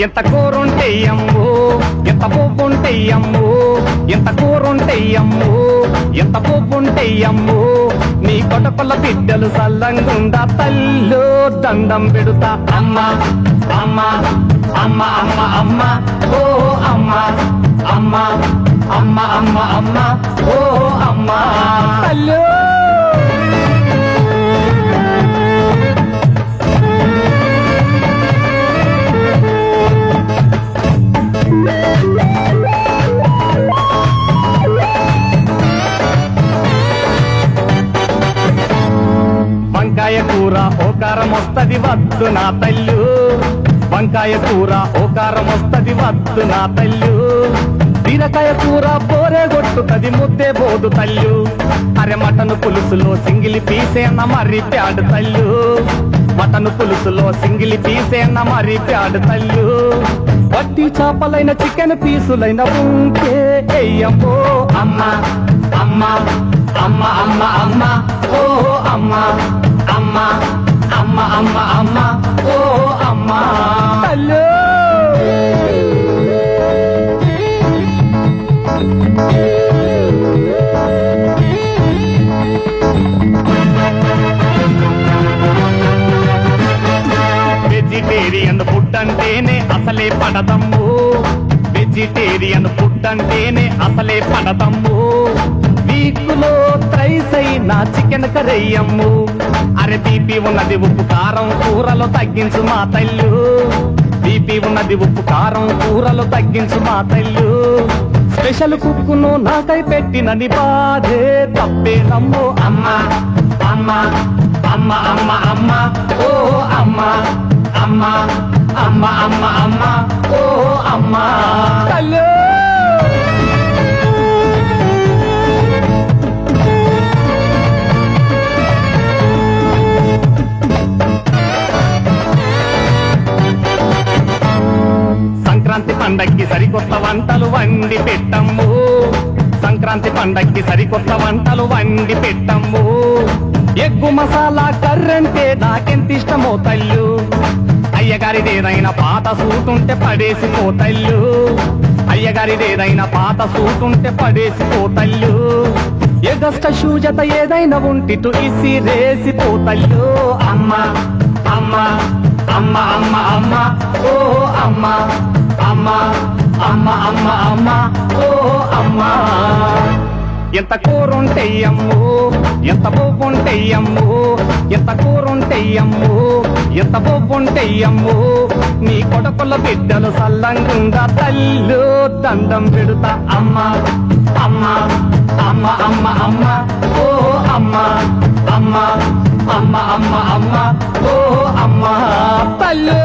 ఎంత కూరుంటే అమ్ము ఎంత పువ్వుంటే అమ్ము ఎంత కూరుంటే అమ్ము ఎంత పువ్వుంటే అమ్ము నీ కొటకొల్ల బిడ్డలు సల్లంగుండా తల్లు దండం పెడుతా అమ్మ అమ్మ అమ్మ అమ్మ అమ్మ ఓ అమ్మ అమ్మ అమ్మ అమ్మ అమ్మ ఓ అమ్మ తల్లు వంకాయ కూర ఓకారం వస్తది వద్దు నా తల్లు వంకాయ కూర ఓకారం వస్తది వద్దు నా తల్లు బీరకాయ కూర పోరే కొట్టుతది ముద్దే బోదు తల్లు అరే మటన్ పులుసులో సింగిలి పీసేన మరి ప్యాడు తల్లు మటన్ పులుసులో సింగిలి పీసేన మరి ప్యాడు తల్లు వట్టి చేపలైన చికెన్ పీసులైన ఉంటే ఎయ్యమ్మో అమ్మ అమ్మ అమ్మ అమ్మ అమ్మ ఓ అమ్మ అమ్మ అమ్మ అమ్మ అమ్మ ఓ అమ్మ తల్లు వెజిటేరియన్ ఫుడ్ అంటేనే అసలే పడదమ్ము వెజిటేరియన్ ఫుడ్ అంటేనే అసలే పడదమ్ము వీకులో త్రైస్ అయినా చికెన్ కర్రీయమ్ము అరే బీపీ ఉన్నది ఉప్పు కారం కూరలో తగ్గించు మా తల్లు బీపీ ఉన్నది ఉప్పు కారం కూరలో తగ్గించు మా తల్లు స్పెషల్ కుక్కును నాకై పెట్టినని బాధే తప్పేనమ్ము అమ్మ అమ్మ అమ్మ అమ్మ అమ్మ ఓ అమ్మ అమ్మ అమ్మ అమ్మ అమ్మ ఓ అమ్మ తల్లు సంక్రాంతి పండక్కి సరికొత్త వంటలు వండి పెట్టమ్ము సంక్రాంతి పండక్కి సరికొత్త వంటలు వండి పెట్టమ్ము ఎగ్గు మసాలా కర్రంటే నాకెంత ఇష్టమో తల్లు అయ్యగారిదేదైనా పాత సూటుంటే పడేసిపో తల్లు అయ్యగారిదేదైనా పాత సూటుంటే పడేసిపో తల్లు ఎగస్ట షూజత ఏదైనా ఉంటిటు ఇసిరేసిపో తల్లు అమ్మ అమ్మ అమ్మ అమ్మ అమ్మ ఓ అమ్మ అమ్మ అమ్మ అమ్మ అమ్మ ఓ అమ్మ ఎంత కూరుంటే అమ్ము ఎంత పువ్వుంటే అమ్ము ఎంత కూరుంటే అమ్ము ఎంత పువ్వుంటే అమ్ము నీ కొడకొల్ల బిడ్డలు సల్లంగుండా తల్లు దండం పెడుతా అమ్మ అమ్మ అమ్మ అమ్మ అమ్మ ఓ అమ్మ అమ్మ అమ్మ అమ్మ అమ్మ ఓ అమ్మ తల్లు